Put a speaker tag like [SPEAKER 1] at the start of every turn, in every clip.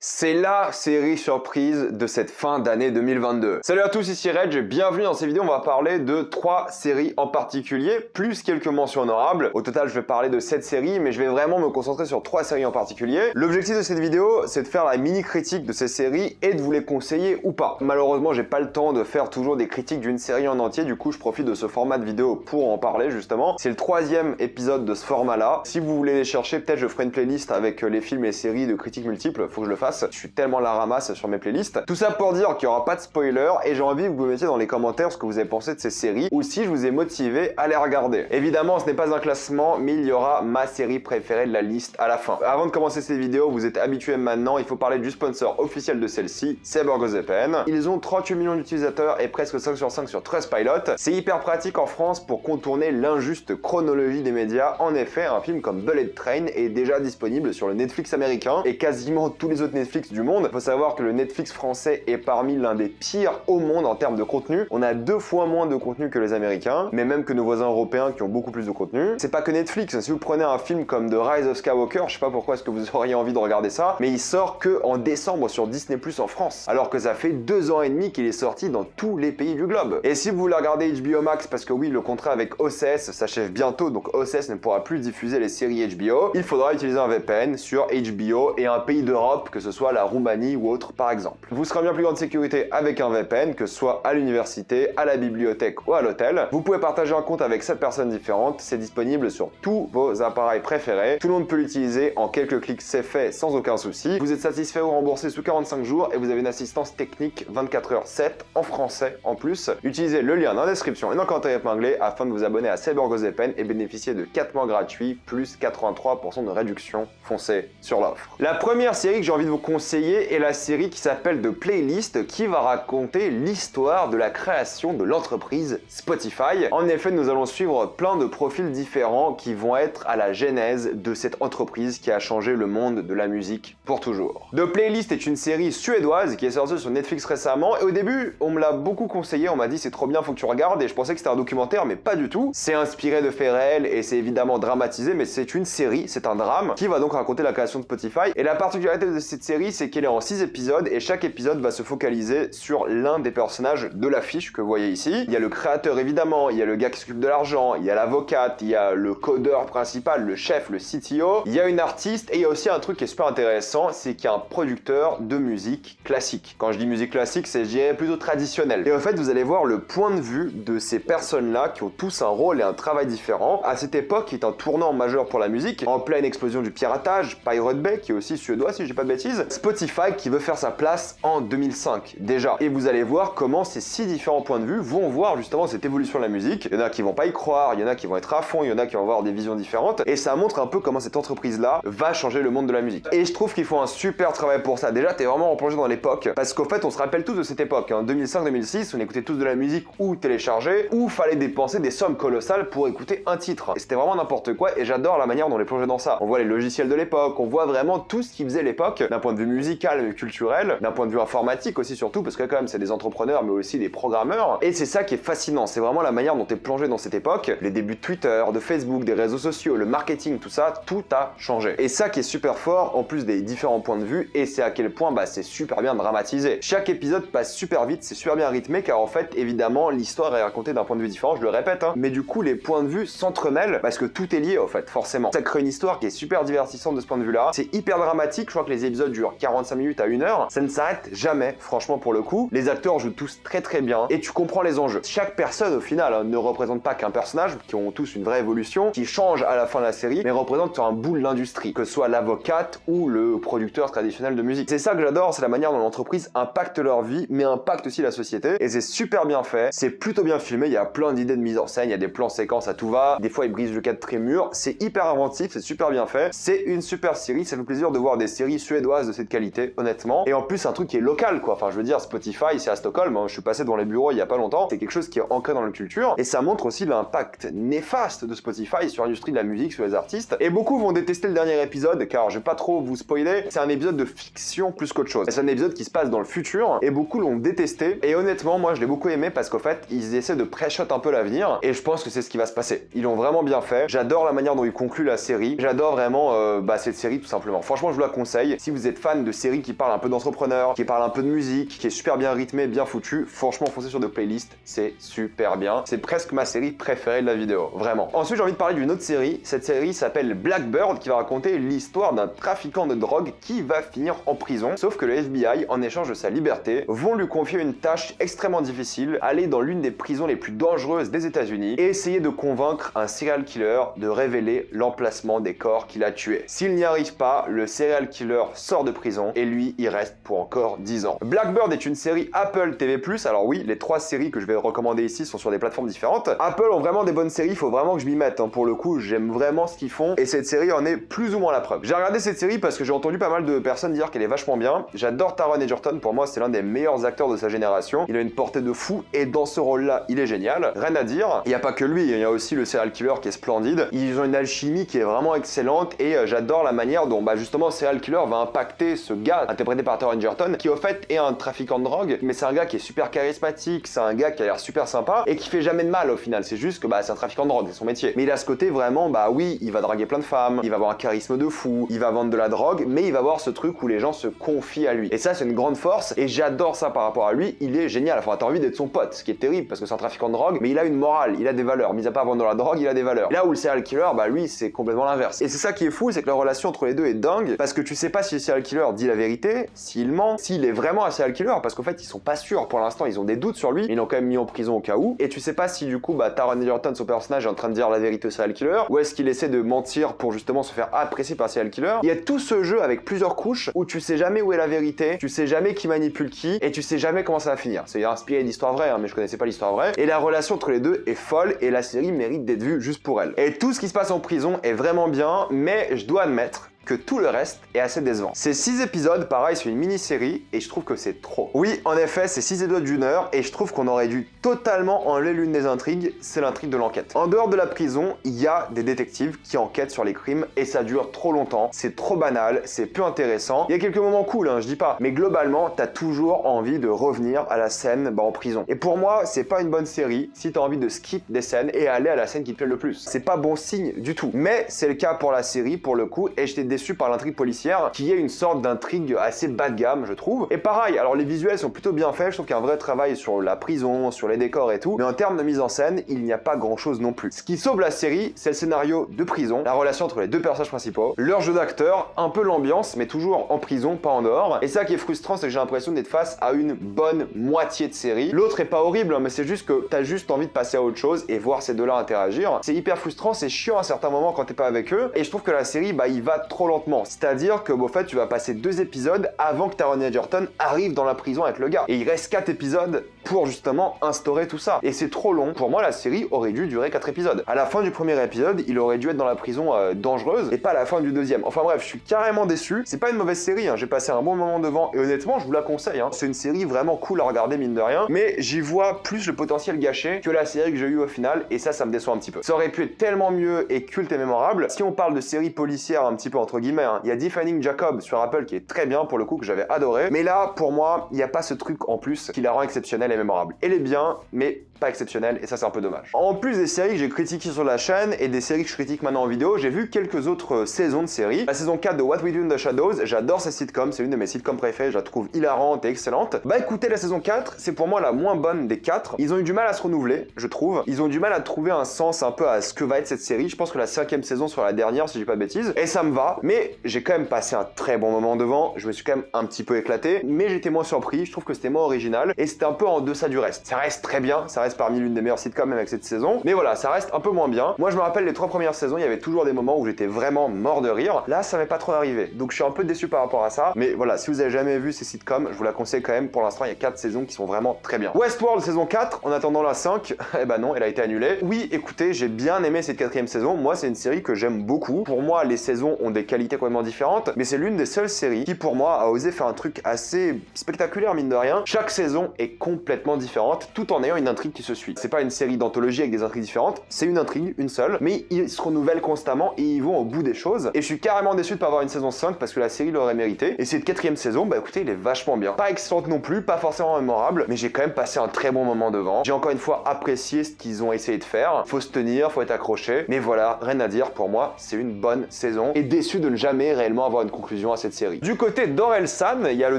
[SPEAKER 1] C'est la série surprise de cette fin d'année 2022. Salut à tous, ici Reg, bienvenue dans cette vidéo. On va parler de 3 séries en particulier, plus quelques mentions honorables. Au total, je vais parler de 7 séries, mais je vais vraiment me concentrer sur 3 séries en particulier. L'objectif de cette vidéo, c'est de faire la mini critique de ces séries et de vous les conseiller ou pas. Malheureusement, j'ai pas le temps de faire toujours des critiques d'une série en entier, du coup, je profite de ce format de vidéo pour en parler justement. C'est le 3e épisode de ce format-là. Si vous voulez les chercher, peut-être je ferai une playlist avec les films et séries de critiques multiples, faut que je le fasse. Je suis tellement la ramasse sur mes playlists. Tout ça pour dire qu'il n'y aura pas de spoiler et j'ai envie que vous mettiez dans les commentaires ce que vous avez pensé de ces séries ou si je vous ai motivé à les regarder. Évidemment, ce n'est pas un classement, mais il y aura ma série préférée de la liste à la fin. Avant de commencer cette vidéo, vous êtes habitués maintenant, il faut parler du sponsor officiel de celle-ci, c'est BurgerZPN. Ils ont 38 millions d'utilisateurs et presque 5 sur 5 sur Trustpilot. C'est hyper pratique en France pour contourner l'injuste chronologie des médias. En effet, un film comme Bullet Train est déjà disponible sur le Netflix américain et quasiment tous les autres Netflix du monde. Il faut savoir que le Netflix français est parmi l'un des pires au monde en termes de contenu. On a 2 fois moins de contenu que les Américains, mais même que nos voisins européens qui ont beaucoup plus de contenu. C'est pas que Netflix. Si vous prenez un film comme The Rise of Skywalker, je sais pas pourquoi est-ce que vous auriez envie de regarder ça, mais il sort que en décembre sur Disney+ en France, alors que ça fait 2 ans et demi qu'il est sorti dans tous les pays du globe. Et si vous voulez regarder HBO Max, parce que oui, le contrat avec OCS s'achève bientôt, donc OCS ne pourra plus diffuser les séries HBO, il faudra utiliser un VPN sur HBO et un pays d'Europe, que ce soit la Roumanie ou autre par exemple. Vous serez en bien plus grande sécurité avec un VPN, que ce soit à l'université, à la bibliothèque ou à l'hôtel. Vous pouvez partager un compte avec 7 personnes différentes, c'est disponible sur tous vos appareils préférés. Tout le monde peut l'utiliser, en quelques clics c'est fait sans aucun souci. Vous êtes satisfait ou remboursé sous 45 jours et vous avez une assistance technique 24h7 en français en plus. Utilisez le lien dans la description et dans le commentaire épinglé afin de vous abonner à BurgerZPN et bénéficier de 4 mois gratuits plus 83% de réduction. Foncez sur l'offre. La première série que j'ai envie de vous conseiller est la série qui s'appelle The Playlist, qui va raconter l'histoire de la création de l'entreprise Spotify. En effet, nous allons suivre plein de profils différents qui vont être à la genèse de cette entreprise qui a changé le monde de la musique pour toujours. The Playlist est une série suédoise qui est sortie sur Netflix récemment et au début, on me l'a beaucoup conseillé, on m'a dit c'est trop bien, faut que tu regardes et je pensais que c'était un documentaire mais pas du tout. C'est inspiré de faits réels et c'est évidemment dramatisé mais c'est une série, c'est un drame qui va donc raconter la création de Spotify et la particularité de cette série c'est qu'elle est en 6 épisodes et chaque épisode va se focaliser sur l'un des personnages de l'affiche que vous voyez ici. Il y a le créateur évidemment, il y a le gars qui s'occupe de l'argent, il y a l'avocate, il y a le codeur principal, le chef, le CTO, il y a une artiste et il y a aussi un truc qui est super intéressant, c'est qu'il y a un producteur de musique classique. Quand je dis musique classique, c'est je dirais plutôt traditionnel. Et en fait, vous allez voir le point de vue de ces personnes-là qui ont tous un rôle et un travail différent. À cette époque, qui est un tournant majeur pour la musique, en pleine explosion du piratage, Pirate Bay, qui est aussi suédois si je dis pas de bêtises, Spotify qui veut faire sa place en 2005 déjà. Et vous allez voir comment ces 6 différents points de vue vont voir justement cette évolution de la musique. Il y en a qui vont pas y croire, il y en a qui vont être à fond, il y en a qui vont avoir des visions différentes. Et ça montre un peu comment cette entreprise-là va changer le monde de la musique. Et je trouve qu'ils font un super travail pour ça. Déjà, t'es vraiment replongé dans l'époque. Parce qu'au fait, on se rappelle tous de cette époque. En 2005-2006, on écoutait tous de la musique ou téléchargée, ou fallait dépenser des sommes colossales pour écouter un titre. Et c'était vraiment n'importe quoi. Et j'adore la manière dont on est plongé dans ça. On voit les logiciels de l'époque, on voit vraiment tout ce qui faisait l'époque, d'un point de vue musical, culturel, d'un point de vue informatique aussi surtout, parce que quand même c'est des entrepreneurs mais aussi des programmeurs. Et c'est ça qui est fascinant. C'est vraiment la manière dont tu es plongé dans cette époque. Les débuts de Twitter, de Facebook, des réseaux sociaux, le marketing, tout ça, tout a changé. Et ça qui est super fort, en plus des différents points de vue, et c'est à quel point c'est super bien dramatisé. Chaque épisode passe super vite, c'est super bien rythmé, car en fait, évidemment, l'histoire est racontée d'un point de vue différent, je le répète, mais du coup, les points de vue s'entremêlent, parce que tout est lié, en fait, forcément. Ça crée une histoire qui est super divertissante de ce point de vue-là. C'est hyper dramatique, je crois que les épisodes durent 45 minutes à 1 heure, ça ne s'arrête jamais, franchement, pour le coup. Les acteurs jouent tous très bien, et tu comprends les enjeux. Chaque personne, au final, ne représente pas qu'un personnage, qui ont tous une vraie évolution, qui change à la fin de la série, mais représente un bout de l'industrie, que ce soit l'avocate ou le producteur traditionnel de musique. C'est ça que j'adore, c'est la manière dont l'entreprise impacte leur vie, mais impacte aussi la société, et c'est super bien fait, c'est plutôt bien filmé, il y a plein d'idées de mise en scène, il y a des plans séquences à tout va, des fois ils brisent le cadre très mûr, c'est hyper inventif, c'est super bien fait, c'est une super série, ça fait plaisir de voir des séries suédoises de cette qualité, honnêtement, et en plus un truc qui est local quoi, enfin je veux dire Spotify c'est à Stockholm, hein. Je suis passé devant les bureaux il y a pas longtemps, c'est quelque chose qui est ancré dans la culture, et ça montre aussi l'impact néfaste de Spotify sur l'industrie de la musique, sur les artistes, et beaucoup vont détester le dernier épisode, car je vais pas trop vous spoiler, c'est un épisode de fiction plus qu'autre chose. C'est un épisode qui se passe dans le futur, et beaucoup l'ont détesté, et honnêtement moi je l'ai beaucoup aimé parce qu'en fait ils essaient de pré-shot un peu l'avenir, et je pense que c'est ce qui va se passer. Ils l'ont vraiment bien fait, j'adore la manière dont ils concluent la série, j'adore vraiment cette série tout simplement. Franchement je vous la conseille, si vous êtes êtes fan de séries qui parlent un peu d'entrepreneurs, qui parlent un peu de musique, qui est super bien rythmé, bien foutu, franchement foncez sur de playlists, c'est super bien. C'est presque ma série préférée de la vidéo, vraiment. Ensuite j'ai envie de parler d'une autre série. Cette série s'appelle Blackbird, qui va raconter l'histoire d'un trafiquant de drogue qui va finir en prison. Sauf que le FBI, en échange de sa liberté, vont lui confier une tâche extrêmement difficile, aller dans l'une des prisons les plus dangereuses des États-Unis et essayer de convaincre un serial killer de révéler l'emplacement des corps qu'il a tués. S'il n'y arrive pas, le serial killer sort de prison et lui, il reste pour encore 10 ans. Blackbird est une série Apple TV+. Alors oui, les 3 séries que je vais recommander ici sont sur des plateformes différentes. Apple ont vraiment des bonnes séries, il faut vraiment que je m'y mette. Pour le coup, j'aime vraiment ce qu'ils font et cette série en est plus ou moins la preuve. J'ai regardé cette série parce que j'ai entendu pas mal de personnes dire qu'elle est vachement bien. J'adore Taron Egerton, pour moi c'est l'un des meilleurs acteurs de sa génération. Il a une portée de fou et dans ce rôle-là, il est génial. Rien à dire. Il n'y a pas que lui, il y a aussi le serial killer qui est splendide. Ils ont une alchimie qui est vraiment excellente et j'adore la manière dont justement le serial killer va impacter ce gars interprété par Taron Egerton qui au fait est un trafiquant de drogue, mais c'est un gars qui est super charismatique, c'est un gars qui a l'air super sympa et qui fait jamais de mal au final. C'est juste que c'est un trafiquant de drogue, c'est son métier. Mais il a ce côté vraiment, oui, il va draguer plein de femmes, il va avoir un charisme de fou, il va vendre de la drogue, mais il va avoir ce truc où les gens se confient à lui. Et ça, c'est une grande force et j'adore ça par rapport à lui. Il est génial. Enfin, t'as envie d'être son pote, ce qui est terrible parce que c'est un trafiquant de drogue, mais il a une morale, il a des valeurs. Mis à part vendre de la drogue, il a des valeurs. Là où le serial killer, lui, c'est complètement l'inverse. Et c'est ça qui est fou, c'est que la relation entre les deux est dingue parce que tu sais pas si le serial killer dit la vérité, s'il ment, s'il est vraiment un serial killer, parce qu'en fait, ils sont pas sûrs pour l'instant, ils ont des doutes sur lui, mais ils l'ont quand même mis en prison au cas où. Et tu sais pas si du coup, Taron Egerton, son personnage, est en train de dire la vérité au serial killer, ou est-ce qu'il essaie de mentir pour justement se faire apprécier par un serial killer. Il y a tout ce jeu avec plusieurs couches où tu sais jamais où est la vérité, tu sais jamais qui manipule qui, et tu sais jamais comment ça va finir. C'est inspiré d'histoires vraies, mais je connaissais pas l'histoire vraie. Et la relation entre les deux est folle, et la série mérite d'être vue juste pour elle. Et tout ce qui se passe en prison est vraiment bien, mais je dois admettre que tout le reste est assez décevant. Ces 6 épisodes, pareil, c'est une mini-série et je trouve que c'est trop. Oui, en effet, c'est 6 épisodes d'1 heure et je trouve qu'on aurait dû totalement enlever l'une des intrigues, c'est l'intrigue de l'enquête. En dehors de la prison, il y a des détectives qui enquêtent sur les crimes et ça dure trop longtemps, c'est trop banal, c'est peu intéressant. Il y a quelques moments cool, je dis pas, mais globalement, t'as toujours envie de revenir à la scène en prison. Et pour moi, c'est pas une bonne série si t'as envie de skip des scènes et aller à la scène qui te plaît le plus. C'est pas bon signe du tout. Mais c'est le cas pour la série, pour le coup, et j'étais déçu par l'intrigue policière, qui est une sorte d'intrigue assez bas de gamme, je trouve. Et pareil, alors les visuels sont plutôt bien faits, je trouve qu'il y a un vrai travail sur la prison, sur les décors et tout, mais en termes de mise en scène, il n'y a pas grand chose non plus. Ce qui sauve la série, c'est le scénario de prison, la relation entre les deux personnages principaux, leur jeu d'acteur, un peu l'ambiance, mais toujours en prison, pas en dehors. Et ça qui est frustrant, c'est que j'ai l'impression d'être face à une bonne moitié de série. L'autre est pas horrible, mais c'est juste que t'as juste envie de passer à autre chose et voir ces deux-là interagir. C'est hyper frustrant, c'est chiant à certains moments quand t'es pas avec eux, et je trouve que la série, il va trop lentement. C'est-à-dire que, au fait, tu vas passer 2 épisodes avant que Taron Egerton arrive dans la prison avec le gars. Et il reste 4 épisodes pour justement instaurer tout ça. Et c'est trop long. Pour moi, la série aurait dû durer 4 épisodes. À la fin du premier épisode, il aurait dû être dans la prison dangereuse et pas à la fin du deuxième. Enfin bref, je suis carrément déçu. C'est pas une mauvaise série, j'ai passé un bon moment devant et honnêtement, je vous la conseille. C'est une série vraiment cool à regarder, mine de rien. Mais j'y vois plus le potentiel gâché que la série que j'ai eue au final et ça me déçoit un petit peu. Ça aurait pu être tellement mieux et culte et mémorable. Si on parle de série policière un petit peu entre guillemets, il y a Defining Jacob sur Apple qui est très bien pour le coup, que j'avais adoré. Mais là, pour moi, il n'y a pas ce truc en plus qui la rend exceptionnelle et mémorable. Elle est bien, mais pas exceptionnelle et ça c'est un peu dommage. En plus des séries que j'ai critiquées sur la chaîne et des séries que je critique maintenant en vidéo, j'ai vu quelques autres saisons de séries. La saison 4 de What We Do in the Shadows, j'adore cette sitcom, c'est une de mes sitcoms préférées, je la trouve hilarante et excellente. Écoutez, la saison 4, c'est pour moi la moins bonne des 4. Ils ont eu du mal à se renouveler, je trouve. Ils ont du mal à trouver un sens un peu à ce que va être cette série. Je pense que la 5e saison sera la dernière si je dis pas de bêtises. Et ça me va, mais j'ai quand même passé un très bon moment devant. Je me suis quand même un petit peu éclaté, mais j'étais moins surpris. Je trouve que c'était moins original et c'était un peu en deçà du reste. Ça reste très bien, ça reste parmi l'une des meilleures sitcoms même avec cette saison. Mais voilà, ça reste un peu moins bien. Moi, je me rappelle les 3 premières saisons, il y avait toujours des moments où j'étais vraiment mort de rire. Là, ça m'est pas trop arrivé. Donc, je suis un peu déçu par rapport à ça. Mais voilà, si vous avez jamais vu ces sitcoms, je vous la conseille quand même. Pour l'instant, il y a 4 saisons qui sont vraiment très bien. Westworld saison 4, en attendant la 5, eh ben non, elle a été annulée. Oui, écoutez, j'ai bien aimé cette 4e saison. Moi, c'est une série que j'aime beaucoup. Pour moi, les saisons ont des qualités complètement différentes, mais c'est l'une des seules séries qui, pour moi, a osé faire un truc assez spectaculaire, mine de rien. Chaque saison est complètement complètement différente tout en ayant une intrigue qui se suit. C'est pas une série d'anthologie avec des intrigues différentes, c'est une intrigue, une seule, mais ils se renouvellent constamment et ils vont au bout des choses. Et je suis carrément déçu de pas avoir une saison 5 parce que la série l'aurait mérité. Et cette 4ème saison, bah écoutez, il est vachement bien. Pas excellente non plus, pas forcément mémorable, mais j'ai quand même passé un très bon moment devant. J'ai encore une fois apprécié ce qu'ils ont essayé de faire. Faut se tenir, faut être accroché. Mais voilà, rien à dire, pour moi, c'est une bonne saison. Et déçu de ne jamais réellement avoir une conclusion à cette série. Du côté d'Orelsan, il y a le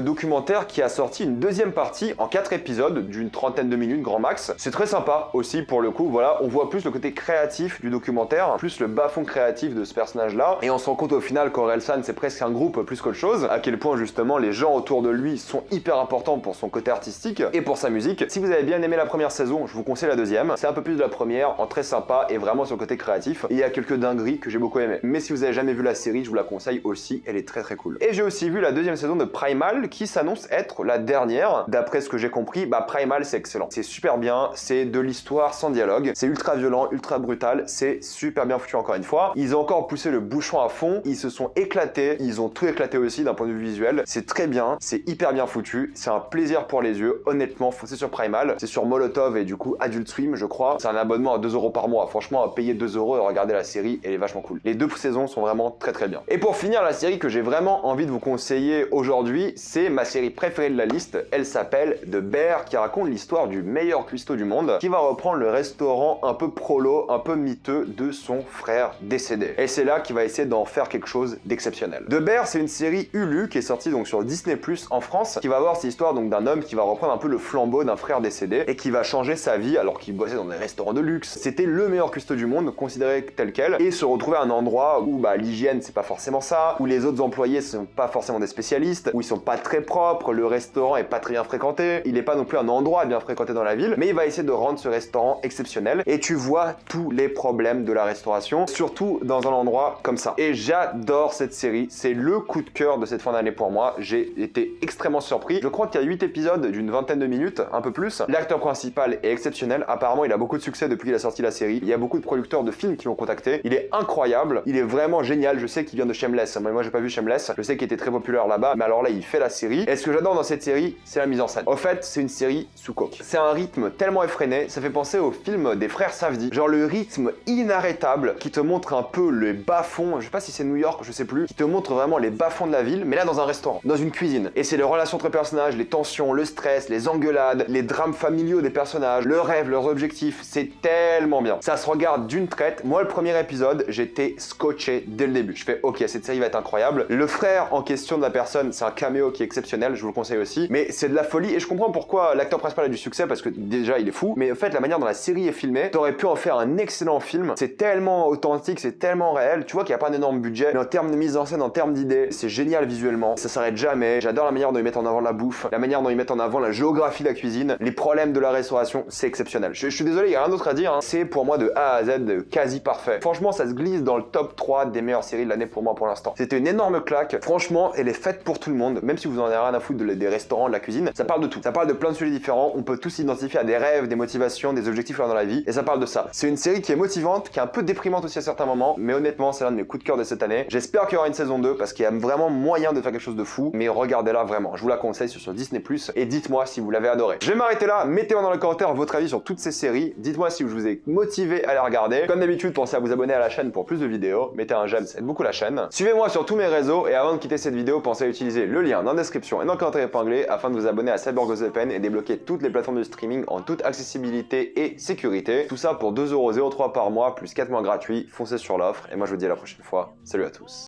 [SPEAKER 1] documentaire qui a sorti une deuxième partie en 4 épisodes d'une trentaine de minutes grand max. C'est très sympa aussi pour le coup, voilà, on voit plus le côté créatif du documentaire, plus le bas-fond créatif de ce personnage-là. Et on se rend compte au final qu'Orelsan, c'est presque un groupe plus qu'autre chose, à quel point justement les gens autour de lui sont hyper importants pour son côté artistique et pour sa musique. Si vous avez bien aimé la première saison, je vous conseille la deuxième. C'est un peu plus de la première, en très sympa et vraiment sur le côté créatif. Et il y a quelques dingueries que j'ai beaucoup aimé. Mais si vous avez jamais vu la série, je vous la conseille aussi, elle est très très cool. Et j'ai aussi vu la deuxième saison de Primal qui s'annonce être la dernière. D'après ce que j'ai compris, bah Primal c'est excellent. C'est super bien, c'est de l'histoire sans dialogue, c'est ultra violent, ultra brutal, c'est super bien foutu encore une fois. Ils ont encore poussé le bouchon à fond, ils se sont éclatés, ils ont tout éclaté aussi d'un point de vue visuel. C'est très bien, c'est hyper bien foutu, c'est un plaisir pour les yeux. Honnêtement, foncez sur Primal, c'est sur Molotov et du coup Adult Swim je crois. C'est un abonnement à 2 € par mois. Franchement, à payer 2 € et regarder la série, elle est vachement cool. Les 2 saisons sont vraiment très très bien. Et pour finir, la série que j'ai vraiment envie de vous conseiller aujourd'hui, c'est ma série préférée de la liste. Elle s'appelle The Bear, qui raconte l'histoire du meilleur cuistot du monde, qui va reprendre le restaurant un peu prolo, un peu miteux de son frère décédé. Et c'est là qu'il va essayer d'en faire quelque chose d'exceptionnel. The Bear, c'est une série Hulu qui est sortie donc sur Disney+ en France, qui va avoir cette histoire donc d'un homme qui va reprendre un peu le flambeau d'un frère décédé et qui va changer sa vie alors qu'il bossait dans des restaurants de luxe. C'était le meilleur cuistot du monde, considéré tel quel, et se retrouver à un endroit où bah, l'hygiène c'est pas forcément ça, où les autres employés sont pas forcément des spécialistes, où ils sont pas très propres, le restaurant est pas très bien fréquenté, il est pas non plus un endroit bien fréquenté dans la ville, mais il va essayer de rendre ce restaurant exceptionnel et tu vois tous les problèmes de la restauration, surtout dans un endroit comme ça. Et j'adore cette série, c'est le coup de cœur de cette fin d'année pour moi, j'ai été extrêmement surpris. Je crois qu'il y a 8 épisodes d'une vingtaine de minutes, un peu plus. L'acteur principal est exceptionnel, apparemment il a beaucoup de succès depuis qu'il a sorti la série, il y a beaucoup de producteurs de films qui l'ont contacté, il est incroyable, il est vraiment génial, je sais qu'il vient de Shameless, moi j'ai pas vu Shameless, je sais qu'il était très populaire là-bas, mais alors là il fait la série, et ce que j'adore dans cette série, c'est la mise en scène. Au fait, c'est une série sous coke. C'est un rythme tellement effréné, ça fait penser au film des frères Safdie, genre le rythme inarrêtable qui te montre un peu les bas-fonds, je sais pas si c'est New York, je sais plus, qui te montre vraiment les bas-fonds de la ville, mais là dans un restaurant, dans une cuisine. Et c'est les relations entre personnages, les tensions, le stress, les engueulades, les drames familiaux des personnages, leurs rêves, leurs objectifs, c'est tellement bien. Ça se regarde d'une traite. Moi, le premier épisode, j'étais scotché dès le début. Je fais ok, cette série va être incroyable. Le frère en question de la personne, c'est un caméo qui est exceptionnel, je vous le conseille aussi. Mais c'est de la folie et je comprends pourquoi l'acteur principal a du succès parce que déjà il est fou. Mais en fait, la manière dont la série est filmée, t'aurais pu en faire un excellent film. C'est tellement authentique, c'est tellement réel. Tu vois qu'il n'y a pas un énorme budget, mais en termes de mise en scène, en termes d'idées, c'est génial visuellement. Ça s'arrête jamais. J'adore la manière dont ils mettent en avant la bouffe, la manière dont ils mettent en avant la géographie de la cuisine, les problèmes de la restauration, c'est exceptionnel. Je suis désolé, il n'y a rien d'autre à dire. Hein. C'est pour moi de A à Z quasi parfait. Franchement, ça se glisse dans le top 3 des meilleures séries de l'année pour moi pour l'instant. C'était une énorme claque. Franchement, elle est faite pour tout le monde, même si vous en avez rien à foutre des restaurants, de la cuisine. Ça parle de tout. Ça parle de plein de sujets différents. On peut tous s'identifier à des rêves, des motivations, des objectifs dans la vie. Et ça parle de ça. C'est une série qui est motivante, qui est un peu déprimante aussi à certains moments. Mais honnêtement, c'est l'un de mes coups de cœur de cette année. J'espère qu'il y aura une saison 2 parce qu'il y a vraiment moyen de faire quelque chose de fou. Mais regardez-la vraiment. Je vous la conseille sur Disney+. Et dites-moi si vous l'avez adoré. Je vais m'arrêter là. Mettez-moi dans les commentaires votre avis sur toutes ces séries. Dites-moi si je vous ai motivé à les regarder. Comme d'habitude, pensez à vous abonner à la chaîne pour plus de vidéos. Mettez un j'aime, ça aide beaucoup la chaîne. Suivez-moi sur tous mes réseaux et avant de quitter cette vidéo, pensez à utiliser le lien dans la description et dans le commentaire épinglé afin de vous abonner à CyberGhostVPN et débloquer toutes les plateformes de streaming en toute accessibilité et sécurité. Tout ça pour 2,03 € par mois plus 4 mois gratuits. Foncez sur l'offre et moi je vous dis à la prochaine fois. Salut à tous.